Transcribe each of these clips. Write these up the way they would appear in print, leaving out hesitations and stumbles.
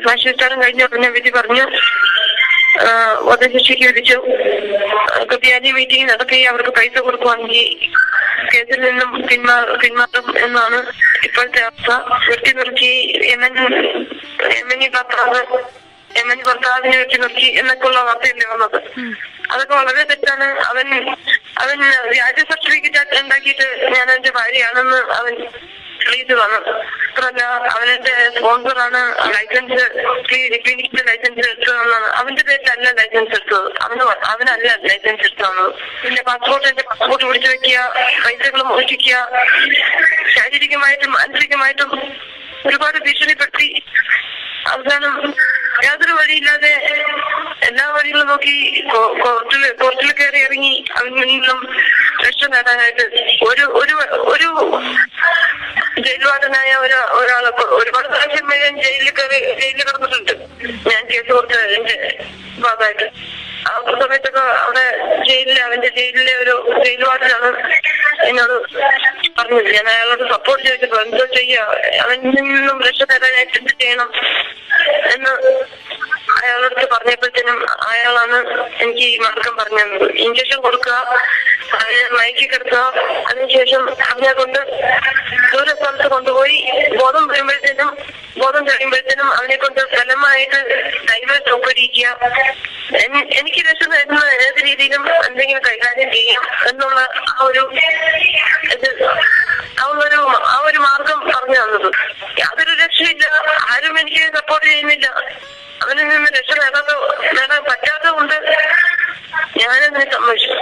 സാക്ഷ്യസ്ഥാനം കഴിഞ്ഞ ഉടനെ വിധി പറഞ്ഞു, വധശിക്ഷയ്ക്ക് വിധിച്ചു. ക്രിസ്ത്യാനി മീറ്റിംഗ് നടത്തി അവർക്ക് പൈസ കൊടുക്കുവാണെങ്കിൽ കേസിൽ നിന്നും പിന്മാറും എന്നാണ് ഇപ്പോഴത്തെ അവസ്ഥ. വെട്ടി നിർത്തി യമനി ഭർത്താവിനെ വെട്ടി നിർത്തി എന്നൊക്കെയുള്ള വാർത്തയല്ലേ വന്നത്. അതൊക്കെ വളരെ തെറ്റാണ്. അവൻ വ്യാജ സർട്ടിഫിക്കറ്റ് ഉണ്ടാക്കിയിട്ട് ഞാൻ എന്റെ ഭാര്യയാണെന്ന് അവൻ തെളിയിച്ചു തന്നു. മാത്രമല്ല അവനെന്റെ സ്പോൺസറാണ്, ലൈസൻസ് ക്ലിനിക്കിന്റെ ലൈസൻസ് എടുത്തു തന്നാണ്. അവന്റെ പേരിലല്ല ലൈസൻസ് എടുത്തത്, അവനല്ല ലൈസൻസ് എടുത്തു തന്നത്. പിന്നെ എന്റെ പാസ്പോർട്ട് പിടിച്ചു വെക്കുക, പൈസകൾ മോഷ്ടിക്കുക, ശാരീരികമായിട്ടും മാനസികമായിട്ടും ഒരുപാട് ഭീഷണിപ്പെടുത്തി അവസാനം യാതൊരു വഴിയില്ലാതെ എല്ലാ വഴികളും നോക്കി കോർട്ടിൽ കയറി ഇറങ്ങി അവനിൽ നിന്നും രക്ഷ നേടാനായിട്ട് ഒരു ജയിൽവാദനായ ഒരാളെ ഒരുപാട് പ്രാവശ്യം ഞാൻ ജയിലിൽ കിടന്നിട്ടുണ്ട്. ഞാൻ കേസ് കൊടുത്തതിന്റെ ഭാഗമായിട്ട് ആ സമയത്തൊക്കെ അവിടെ അവന്റെ ജയിലിലെ ഒരു ജയിൽവാദനാണ് എന്നോട് പറഞ്ഞത്. ഞാൻ അയാളോട് സപ്പോർട്ട് ചോദിച്ചപ്പോ എന്തോ ചെയ്യാ, അവനിൽ നിന്നും രക്ഷ നേടാനായിട്ട് എന്ത് ചെയ്യണം എന്ന് അയാളടുത്ത് പറഞ്ഞപ്പോഴത്തേനും അയാളാണ് എനിക്ക് ഈ മാർഗം പറഞ്ഞു തന്നത്. ഇഞ്ചക്ഷൻ കൊടുക്കുക, അതിനെ മയക്കി കിടക്കുക, അതിനുശേഷം അവനെ കൊണ്ട് ദൂര സ്ഥലത്ത് കൊണ്ടുപോയി ബോധം തെളിയുമ്പോഴത്തേനും അവനെ കൊണ്ട് ബലമായിട്ട് ഡൈവേഴ്സ് ഒപ്പിടിക്കുക. എനിക്ക് രക്ഷ നേടുന്ന ഏത് രീതിയിലും എന്തെങ്കിലും കൈകാര്യം ചെയ്യാം എന്നുള്ള ആ ഒരു മാർഗം പറഞ്ഞു തന്നത്. യാതൊരു രക്ഷയില്ല, ആരും എനിക്ക് സപ്പോർട്ട് ചെയ്യുന്നില്ല. അവനിൽ നിന്ന് രക്ഷ നേടാൻ പറ്റാത്തത് കൊണ്ട് ഞാനതിനെ സമ്മതിച്ചു.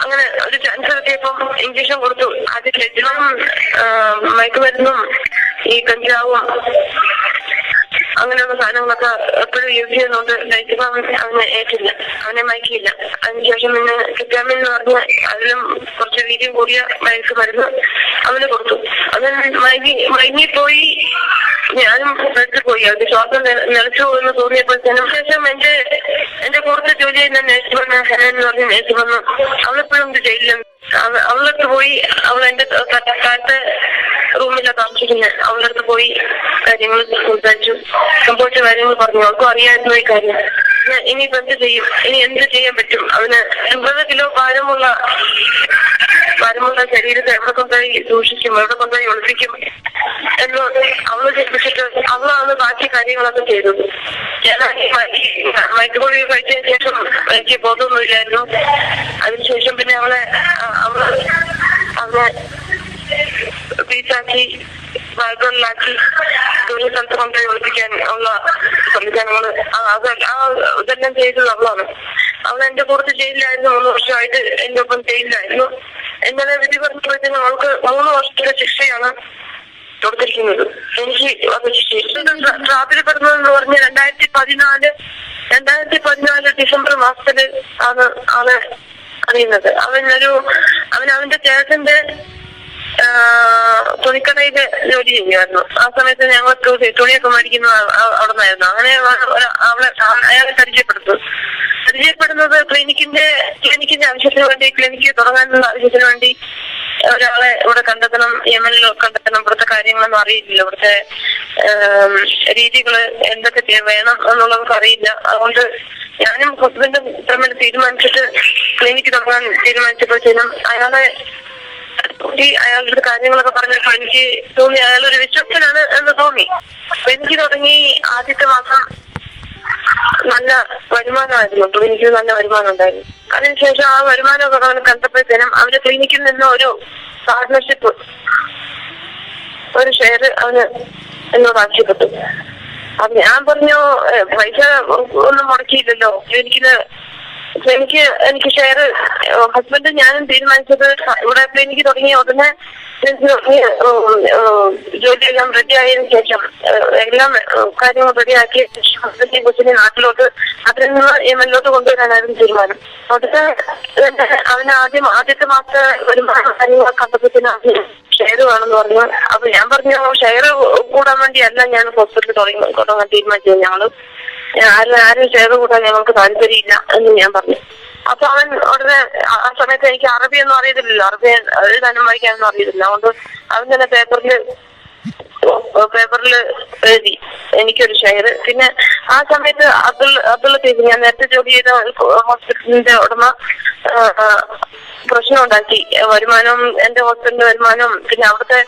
അങ്ങനെ ഒരു ചാൻസ് കിട്ടിയപ്പം ഇഞ്ചക്ഷൻ കൊടുത്തു. ആദ്യം ലജ്ജനും മയക്കുമരുന്നും ഈ കഞ്ചാവും അങ്ങനെയുള്ള സാധനങ്ങളൊക്കെ എപ്പോഴും യൂസ് ചെയ്യുന്നതുകൊണ്ട് ലൈഫ് അവനെ ഏറ്റില്ല, അവനെ മയക്കിയില്ല. അതിനുശേഷം പിന്നെ കിറ്റാമിൻ എന്ന് പറഞ്ഞ അതിലും കുറച്ച് വീര്യം കൂടിയ മയക്കുമരുന്ന് അവന് കൊടുത്തു. അവൻ മയങ്ങിപ്പോയി. ഞാനും ബെഡിൽ പോയി. അവര് ശ്വാസം നിലച്ചു എന്ന് തോന്നിയപ്പോഴത്തേനും ശേഷം എന്റെ കൂടുതൽ ജോലി ചെയ്യുന്ന നേഴ്സ് വന്ന് ഹെലൻ എന്ന് പറഞ്ഞ നേഴ്സ് വന്നു. അവളെപ്പോഴും ജയിലിലും അവളടുത്ത് പോയി. അവൾ എന്റെ കാലത്തെ റൂമിലാണ് താമസിക്കുന്നത്. അവളുടെ അടുത്ത് പോയി കാര്യങ്ങൾ സംസാരിച്ചു, സംഭവിച്ച കാര്യങ്ങൾ പറഞ്ഞു. അവൾക്കും അറിയാമായിരുന്നു ഈ കാര്യം. ഇനിയിപ്പോ എന്ത് ചെയ്യും, ഇനി എന്ത് ചെയ്യാൻ പറ്റും? അവന് 80 കിലോ ഭാരമുള്ള ശരീരത്തെ എവിടെ കൊണ്ടുപോയി സൂക്ഷിക്കും, എവിടെ കൊണ്ടുപോയി ഒളിപ്പിക്കും എന്ന് അവള് ചിന്തിച്ചിട്ട് അവളാണ് ബാക്കി കാര്യങ്ങളൊക്കെ ചെയ്തത്. ഞാൻ മയക്കുപൊടി കഴിച്ചതിന് ശേഷം എനിക്ക് ബോധമൊന്നുമില്ലായിരുന്നു. അതിനുശേഷം പിന്നെ അവളെ പീസാക്കി ബാഗുകളിലാക്കി ദൂര സ്ഥലത്ത് കൊണ്ടുപോയി ഒളിപ്പിക്കാൻ ഉള്ള സംവിധാനങ്ങള് ഇതെല്ലാം ചെയ്തത് അവളാണ്. അവൾ എന്റെ പുറത്ത് ജയിലിലായിരുന്നു. 3 വർഷമായിട്ട് എന്റെ ഒപ്പം ജയിലിലായിരുന്നു. ഇന്നലെ വിധി പറഞ്ഞപ്പോഴത്തേനും അവൾക്ക് 3 വർഷത്തെ ശിക്ഷയാണ് കൊടുത്തിരിക്കുന്നത്. എനിക്ക് പ്രാപിക്കപ്പെടുന്നതെന്ന് പറഞ്ഞ് 2014 ഡിസംബർ മാസത്തില് ആണ് ആളെ അറിയുന്നത്. അവന്റെ ചേട്ടന്റെ തുണിക്കടയില് ജോലി ചെയ്യുമായിരുന്നു. ആ സമയത്ത് ഞങ്ങൾ തുണിയൊക്കെ മേടിക്കുന്നത് അവിടെ നിന്നായിരുന്നു. അങ്ങനെ അയാളെ പരിചയപ്പെടുന്നത് ക്ലിനിക്കിന്റെ ആവശ്യത്തിന് വേണ്ടി, ക്ലിനിക്ക് തുടങ്ങാനുള്ള ആവശ്യത്തിന് വേണ്ടി ഒരാളെ ഇവിടെ കണ്ടെത്തണം, യമനിൽ കണ്ടെത്തണം. ഇവിടുത്തെ കാര്യങ്ങളൊന്നും അറിയില്ല, ഇവിടുത്തെ രീതികള് എന്തൊക്കെ വേണം എന്നുള്ളതൊക്കെ അറിയില്ല. അതുകൊണ്ട് ഞാനും ഹസ്ബൻഡും തമ്മിൽ തീരുമാനിച്ചിട്ട് ക്ലിനിക്ക് തുടങ്ങാൻ തീരുമാനിച്ചപ്പോഴത്തേനും അയാളുടെ കാര്യങ്ങളൊക്കെ പറഞ്ഞപ്പോൾ എനിക്ക് തോന്നി അയാളൊരു വിശ്വസ്തനാണ് എന്ന് തോന്നി. അപ്പൊ എനിക്ക് തുടങ്ങി ആദ്യത്തെ മാസം നല്ല വരുമാനമായിരുന്നു. ക്ലിനിക്കിൽ നല്ല വരുമാനം ഉണ്ടായിരുന്നു. അതിനുശേഷം ആ വരുമാനമൊക്കെ അവന് കണ്ടപ്പോഴത്തേനും അവന്റെ ക്ലിനിക്കിൽ നിന്ന് ഒരു പാർട്ട്ണർഷിപ്പ്, ഒരു ഷെയർ അവന് എന്നോട് ആവശ്യപ്പെട്ടു. അപ്പൊ ഞാൻ പറഞ്ഞു, പൈസ ഒന്നും മുടക്കിയില്ലല്ലോ എനിക്ക് ഷെയർ. ഹസ്ബൻഡ് ഞാനും തീരുമാനിച്ചത് ഇവിടെ ക്ലിനിക്ക് തുടങ്ങിയ ഉടനെ ജോലിയെല്ലാം റെഡി ആയതിനു ശേഷം എല്ലാം കാര്യങ്ങൾ റെഡിയാക്കിയ ശേഷം ഹസ്ബൻഡിനെ കൊച്ചിനെ അതിൽ നിന്ന് യമനിലോട്ട് കൊണ്ടുവരാനായിരുന്നു തീരുമാനം. അവിടുത്തെ അവന് ആദ്യത്തെ മാസത്തെ വരുമാനം കാര്യങ്ങൾ കണ്ടപ്പോഴത്തേന് ഷെയർ വേണമെന്ന് പറഞ്ഞു. അപ്പൊ ഞാൻ പറഞ്ഞു, ഷെയർ കൂടാൻ വേണ്ടിയല്ല ഞാൻ ഹോസ്പിറ്റലിൽ തുടങ്ങാൻ തീരുമാനിച്ചത്. ആരും ഷെയർ കൂടാൻ ഞങ്ങൾക്ക് താല്പര്യമില്ല എന്ന് ഞാൻ പറഞ്ഞു. അപ്പൊ അവൻ ഉടനെ ആ സമയത്ത് എനിക്ക് അറബിയൊന്നും അറിയത്തില്ലല്ലോ, അറബി എഴുതാനും വായിക്കാനൊന്നും അറിയത്തില്ല. അതുകൊണ്ട് അവൻ തന്നെ പേപ്പറിൽ പേപ്പറിൽ എഴുതി എനിക്കൊരു ഷെയർ. പിന്നെ ആ സമയത്ത് അബ്ദുള്ള തീർന്നു, ഞാൻ നേരത്തെ ജോലി ചെയ്ത ഹോസ്പിറ്റലിന്റെ ഉടമ പ്രശ്നം ഉണ്ടാക്കി. വരുമാനവും എന്റെ ഹോസ്പിറ്റലിന്റെ വരുമാനവും പിന്നെ അവിടുത്തെ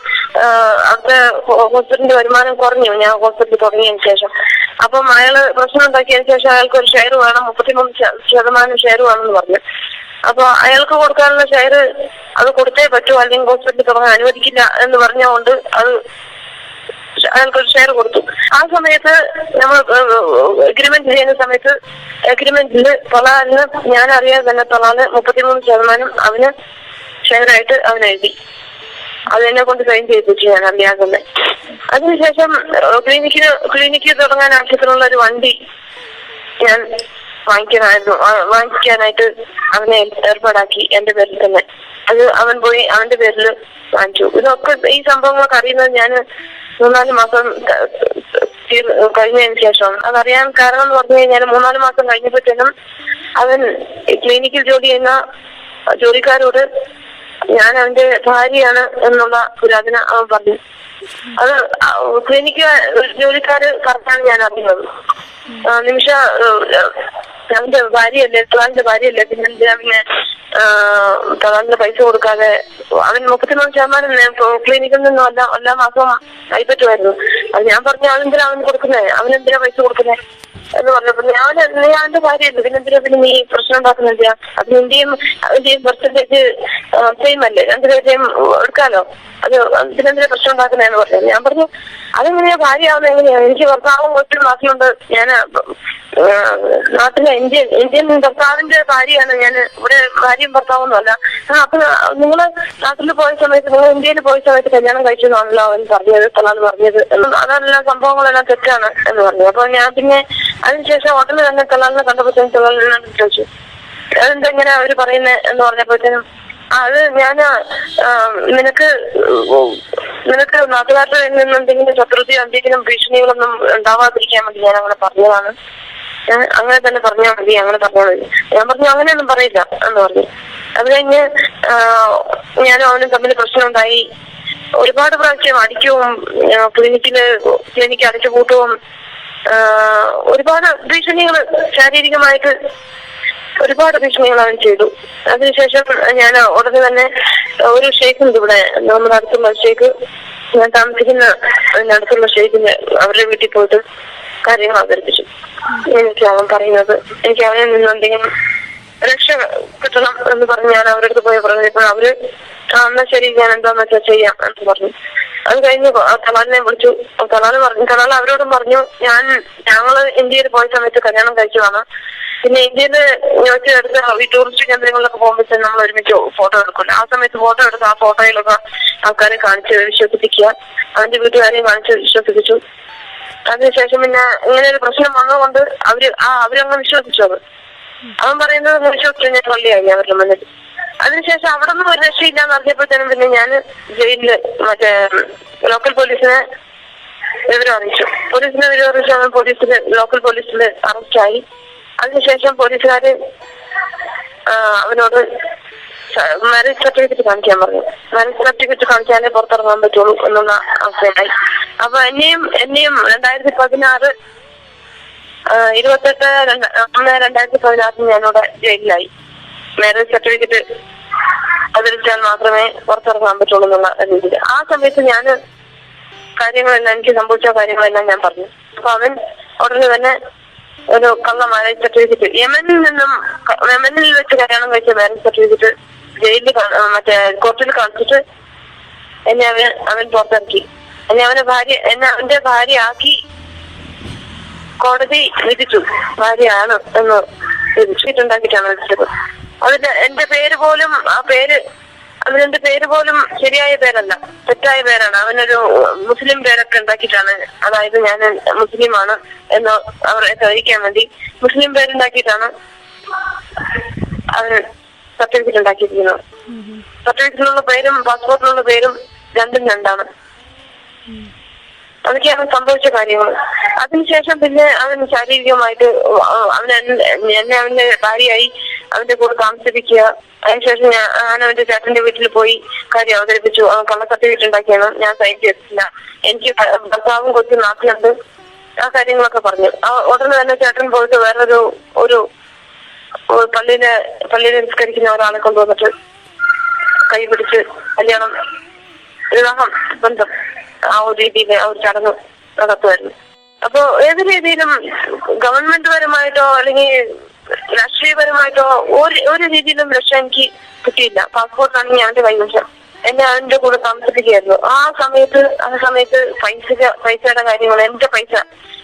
ഹോസ്പിറ്റലിന്റെ വരുമാനം കുറഞ്ഞു ഞാൻ ഹോസ്പിറ്റലിൽ തുടങ്ങിയതിന് ശേഷം. അപ്പം അയാള് പ്രശ്നം ഉണ്ടാക്കിയതിന് ശേഷം അയാൾക്ക് ഒരു ഷെയർ വേണം, 33% ഷെയർ വേണമെന്ന് പറഞ്ഞു. അപ്പൊ അയാൾക്ക് കൊടുക്കാനുള്ള ഷെയർ അത് കൊടുത്തേ പറ്റൂ, അല്ലെങ്കിൽ ഹോസ്പിറ്റലിൽ തുടങ്ങാൻ അനുവദിക്കില്ല എന്ന് പറഞ്ഞുകൊണ്ട് അത് അയാൾക്കൊരു ഷെയർ കൊടുത്തു. ആ സമയത്ത് നമ്മൾ എഗ്രിമെന്റ് ചെയ്യുന്ന സമയത്ത് എഗ്രിമെന്റിൽ തൊലാലിന് ഞാൻ അറിയാതെ തന്നെ തൊലാല് 33% അവന് ഷെയറായിട്ട് അവൻ എഴുതി. അത് എന്നെ കൊണ്ട് സൈൻ ചെയ്യിപ്പിച്ചു ഞാൻ അറിയാതെ തന്നെ. അതിനുശേഷം ക്ലിനിക്ക് തുടങ്ങാൻ ആവശ്യത്തിനുള്ള ഒരു വണ്ടി ഞാൻ വാങ്ങിക്കാനായിട്ട് അവനെ ഏർപ്പാടാക്കി എന്റെ പേരിൽ തന്നെ. അത് അവൻ പോയി അവന്റെ പേരിൽ വാങ്ങിച്ചു. ഇതൊക്കെ ഈ സംഭവങ്ങളൊക്കെ അറിയുന്നത് ഞാൻ 3-4 മാസം കഴിഞ്ഞതിന് ശേഷമാണ്. അതറിയാൻ കാരണം എന്ന് പറഞ്ഞു കഴിഞ്ഞാൽ 3-4 മാസം കഴിഞ്ഞപ്പോഴത്തേനും അവൻ ക്ലിനിക്കിൽ ജോലി ചെയ്യുന്ന ജോലിക്കാരോട് ഞാൻ അവന്റെ ഭാര്യയാണ് എന്നുള്ള പുരാതന അവൻ പറഞ്ഞു. അത് ക്ലിനിക്ക് ജോലിക്കാര് കറക്റ്റാണ് ഞാൻ അറിയുന്നത്. നിമിഷ അവന്റെ ഭാര്യയല്ലേ, തലാലിന്റെ ഭാര്യയല്ലേ, പിന്നെ തലാലിന് പൈസ കൊടുക്കാതെ അവൻ 33% ക്ലിനിക്കിൽ നിന്നും എല്ലാ മാസവും കൈപ്പറ്റുമായിരുന്നു. അത് ഞാൻ പറഞ്ഞു അവനെന്തിനാ അവൻ കൊടുക്കുന്നേ, അവനെന്തിനാ പൈസ കൊടുക്കുന്നേ എന്ന് പറഞ്ഞപ്പോ നീ അവന്റെ ഭാര്യയല്ലേ, പിന്നെ നീ പ്രശ്നം ഉണ്ടാക്കുന്ന എന്തിനാ, അത് നിന്റെയും പെർസെന്റേജ് സെയിം അല്ലേ, 2 പേരുടെയും എടുക്കാലോ, അത് ഇതിനെന്തിനാ പ്രശ്നം ഉണ്ടാക്കുന്നതെന്ന് പറഞ്ഞു. ഞാൻ പറഞ്ഞു അതെങ്ങനെയാ ഭാര്യ ആവുന്നത്, എങ്ങനെയാ, എനിക്ക് ഭർത്താവും ഒത്തിരി ബാക്കിയുണ്ട്, ഞാൻ നാട്ടിലെ ഇന്ത്യൻ ഭർത്താവിന്റെ ഭാര്യയാണ് ഞാൻ, ഇവിടെ ഭാര്യയും ഭർത്താവൊന്നും അല്ല. അപ്പൊ നിങ്ങള് നാട്ടിൽ പോയ സമയത്ത്, നിങ്ങൾ ഇന്ത്യയിൽ പോയ സമയത്ത് കല്യാണം കഴിച്ചതാണല്ലോ അവൻ പറഞ്ഞത്, തലാൽ പറഞ്ഞത്, അതെല്ലാം സംഭവങ്ങളെല്ലാം തെറ്റാണ് എന്ന് പറഞ്ഞു. അപ്പൊ ഞാൻ പിന്നെ അതിനുശേഷം ഹോട്ടലിൽ തന്നെ തലാലിനെ കണ്ടപ്പോഴത്തേനും തലാലിനോട് ചോദിച്ചു അതെന്തെങ്ങനെ അവര് പറയുന്നത് എന്ന് പറഞ്ഞപ്പോഴത്തേനും അത് ഞാൻ നിനക്ക് നാട്ടുകാരുടെ നിന്ന് എന്തെങ്കിലും ശത്രുതയോ എന്തെങ്കിലും ഭീഷണികളൊന്നും ഉണ്ടാവാതിരിക്കാൻ വേണ്ടി ഞാൻ അങ്ങനെ പറഞ്ഞതാണ്, അങ്ങനെ തന്നെ പറഞ്ഞാൽ മതി, അങ്ങനെ പറഞ്ഞാൽ മതി. ഞാൻ പറഞ്ഞു അങ്ങനെയൊന്നും പറയില്ല എന്ന് പറഞ്ഞു. അത് കഴിഞ്ഞ് ഞാനും അവനും തമ്മിൽ പ്രശ്നം ഉണ്ടായി. ഒരുപാട് പ്രാവശ്യം അടിക്കവും ക്ലിനിക്ക് അടച്ചുപൂട്ടവും ഒരുപാട് ഭീഷണികൾ, ശാരീരികമായിട്ട് ഒരുപാട് ഭീഷണികൾ അവൻ ചെയ്തു. അതിനുശേഷം ഞാൻ ഉടനെ തന്നെ ഒരു ഷെയ്ഖുണ്ട് ഇവിടെ നമ്മുടെ അടുത്തുള്ള ഷെയ്ഖ്, ഞാൻ താമസിക്കുന്ന അടുത്തുള്ള ഷെയ്ഖിന് അവരുടെ വീട്ടിൽ പോയിട്ട് കാര്യങ്ങൾ അവതരിപ്പിച്ചു. എനിക്ക് അവൻ പറയുന്നത് എനിക്ക് അവനിൽ നിന്ന് എന്തെങ്കിലും രക്ഷ കിട്ടണം എന്ന് പറഞ്ഞ് ഞാൻ അവരുടെ അടുത്ത് പോയി പറഞ്ഞപ്പോൾ അവര് എന്നാ ശരി ഞാൻ എന്താന്ന് വെച്ചാൽ ചെയ്യാം എന്ന് പറഞ്ഞു. അത് കഴിഞ്ഞ് തലാലിനെ വിളിച്ചു. തലാൽ അവരോടും പറഞ്ഞു ഞങ്ങള് ഇന്ത്യയിൽ പോയ സമയത്ത് കല്യാണം കഴിച്ചതാണ്, പിന്നെ ഇന്ത്യയിൽ എടുത്ത ഈ ടൂറിസ്റ്റ് കേന്ദ്രങ്ങളിലൊക്കെ പോകുമ്പോൾ നമ്മൾ ഒരുമിച്ച് ഫോട്ടോ എടുക്കില്ല. ആ സമയത്ത് ഫോട്ടോ എടുത്ത് ആ ഫോട്ടോയിലൊക്കെ ആൾക്കാരെ കാണിച്ച് വിശ്വസിപ്പിക്കുക, അവന്റെ വീട്ടുകാരെയും കാണിച്ച് വിശ്വസിപ്പിച്ചു. അതിനുശേഷം പിന്നെ ഇങ്ങനെ ഒരു പ്രശ്നം വന്നതുകൊണ്ട് അവരങ്ങ് വിശ്വസിച്ചു. അവൻ പറയുന്നത് വിശ്വസിച്ചു ഞാൻ പള്ളിയായി അവരുടെ മുന്നിൽ. അതിനുശേഷം അവിടെ നിന്നും ഒരു രക്ഷയില്ലാന്ന് അറിഞ്ഞപ്പോഴത്തേനും പിന്നെ ഞാൻ ജയിലില് ലോക്കൽ പോലീസിനെ വിവരം അറിയിച്ചു. ലോക്കൽ പോലീസിൽ അറസ്റ്റായി. അതിനുശേഷം പോലീസുകാര് അവനോട് മാരേജ് സർട്ടിഫിക്കറ്റ് കാണിക്കാൻ പറഞ്ഞു. മാരേജ് സർട്ടിഫിക്കറ്റ് കാണിച്ചാലേ പുറത്തിറങ്ങാൻ പറ്റുള്ളൂ എന്നുള്ള അവസ്ഥയായി. അപ്പൊ എന്നെയും 2016 28/1/2016 ഞാനിവിടെ ജയിലിലായി. മാരേജ് സർട്ടിഫിക്കറ്റ് അവതരിച്ചാൽ മാത്രമേ പുറത്തിറങ്ങാൻ പറ്റുള്ളൂ എന്നുള്ള രീതിയിൽ. ആ സമയത്ത് ഞാൻ കാര്യങ്ങളെല്ലാം, എനിക്ക് സംഭവിച്ച കാര്യങ്ങളെല്ലാം ഞാൻ പറഞ്ഞു. അപ്പൊ അവൻ ഉടനെ തന്നെ ഒരു കള്ള മാരേജ് സർട്ടിഫിക്കറ്റ് യമനിൽ വെച്ച് കല്യാണം കഴിച്ച മാരേജ് സർട്ടിഫിക്കറ്റ് ജയിലിൽ കോർട്ടിൽ കാണിച്ചിട്ട് എന്നെ അവൻ പുറത്തിറക്കി. എന്നെ അവന്റെ ഭാര്യ ആക്കി കോടതി വിധിച്ചു. ഭാര്യയാണ് എന്ന് വിധിച്ചിട്ടുണ്ടാക്കിയിട്ടാണ് വിധിച്ചത്. അതിന്റെ എന്റെ പേര് പോലും അതിനെന്റെ പേര് പോലും ശരിയായ പേരല്ല, തെറ്റായ പേരാണ്. അവനൊരു മുസ്ലിം പേരൊക്കെ ഉണ്ടാക്കിയിട്ടാണ്, അതായത് ഞാൻ മുസ്ലിമാണ് എന്ന് അവരെ ധരിക്കാൻ വേണ്ടി മുസ്ലിം പേരുണ്ടാക്കിയിട്ടാണ് അവൻ സർട്ടിഫിക്കറ്റ് ഉണ്ടാക്കിയിരിക്കുന്നത്. സർട്ടിഫിക്കറ്റിലുള്ള പേരും പാസ്പോർട്ടിലുള്ള പേരും രണ്ടും രണ്ടാണ്. അതൊക്കെയാണ് സംഭവിച്ച കാര്യങ്ങൾ. അതിനുശേഷം പിന്നെ അവൻ ശാരീരികമായിട്ട് അവന്റെ ഭാര്യയായി അവന്റെ കൂടെ താമസിപ്പിക്കുക. അതിനുശേഷം ഞാൻ അവന്റെ ചേട്ടന്റെ വീട്ടിൽ പോയി കാര്യം അവതരിപ്പിച്ചു. കള്ള സർട്ടിഫിക്കറ്റ് ഉണ്ടാക്കിയാണ്, ഞാൻ സൈൻ ചെയ്തിട്ടില്ല, എനിക്ക് ഭർത്താവും കൊച്ചു നാട്ടിലുണ്ട്, ആ കാര്യങ്ങളൊക്കെ പറഞ്ഞു. ഉടനെ തന്നെ ചേട്ടൻ പോയിട്ട് ഒരു പള്ളിയിലെ നിസ്കരിക്കുന്ന ഒരാളെ കൊണ്ടുവന്നിട്ട് കൈ പിടിച്ച് വിവാഹം ബന്ധം ആ ഒരു രീതിയിൽ ആ ഒരു ചടങ്ങ് നടത്തുമായിരുന്നു. അപ്പോ ഏത് രീതിയിലും ഗവൺമെന്റ് പരമായിട്ടോ അല്ലെങ്കിൽ രാഷ്ട്രീയപരമായിട്ടോ ഒരു രീതിയിലും രക്ഷ എനിക്ക് കിട്ടിയില്ല. പാസ്പോർട്ടാണെങ്കിൽ അവന്റെ കൈവശം, എന്നെ അവന്റെ കൂടെ താമസിപ്പിക്കുകയായിരുന്നു. ആ സമയത്ത് പൈസയുടെ കാര്യങ്ങൾ, എന്റെ പൈസ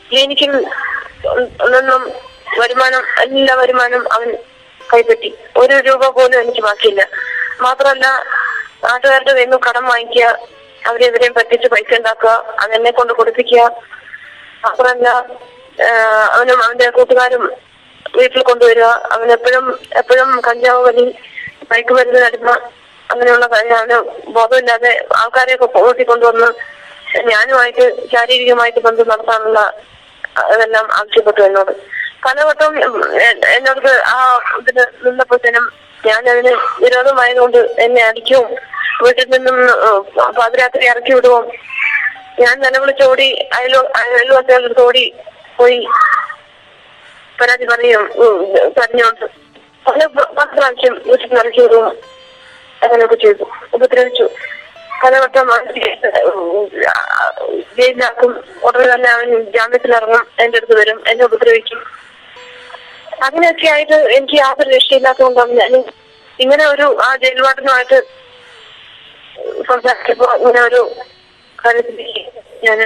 ക്ലിനിക്കിൽ നിന്നും എല്ലാ വരുമാനം അവൻ കൈപ്പറ്റി. 1 രൂപ പോലും എനിക്ക് ബാക്കിയില്ല. മാത്രമല്ല നാട്ടുകാരുടെ കയ്യിൽ നിന്ന് കടം വാങ്ങിക്കുക, അവരെവരെയും പറ്റിച്ച് പൈസ ഉണ്ടാക്കുക, അതെന്നെ കൊണ്ട് കൊടുപ്പിക്കുക. മാത്രമല്ല അവനും അവന്റെ കൂട്ടുകാരും വീട്ടിൽ കൊണ്ടുവരിക. അവൻ എപ്പോഴും കഞ്ചാവ് വലി, മയക്കുമരുന്ന് അടിമ, അങ്ങനെയുള്ള അവന് ബോധമില്ലാതെ ആൾക്കാരെയൊക്കെ കൂട്ടിക്കൊണ്ടുവന്ന് ഞാനുമായിട്ട് ശാരീരികമായിട്ട് ബന്ധം നടത്താനുള്ള അതെല്ലാം ആവശ്യപ്പെട്ടു എന്നോട്. പലവട്ടം എന്നോട് ആ ഇതിന് നിന്നപ്പോഴത്തേനും ഞാനതിന് വിരോധമായതുകൊണ്ട് എന്നെ അടിക്കും, വീട്ടിൽ നിന്നും പാതിരാത്രി ഇറക്കി വിടുവോ, ഞാൻ നിലവിളിച്ചോടി അയൽവാസികളുടെ ഓടി പോയി പരാതി പറഞ്ഞോണ്ട് പല പ്രാവശ്യം വീട്ടിൽ ഇറക്കി വിടുവോ, അങ്ങനെയൊക്കെ ചെയ്തു, ഉപദ്രവിച്ചു. പലവട്ടം ജയിലിലാക്കും. ഉടനെ തന്നെ അവൻ ജാമ്യത്തിലിറങ്ങും, എന്റെ അടുത്ത് വരും, എന്നെ ഉപദ്രവിക്കും. അങ്ങനെയൊക്കെ ആയിട്ട് എനിക്ക് യാതൊരു രക്ഷയില്ലാത്തതുകൊണ്ടാണ് ഞാൻ ഇങ്ങനെ ആ ജയിൽ വാർഡനുമായിട്ട് സംസാരിച്ചപ്പോ ഇങ്ങനെ ഒരു കാര്യത്തിലേക്ക് ഞാൻ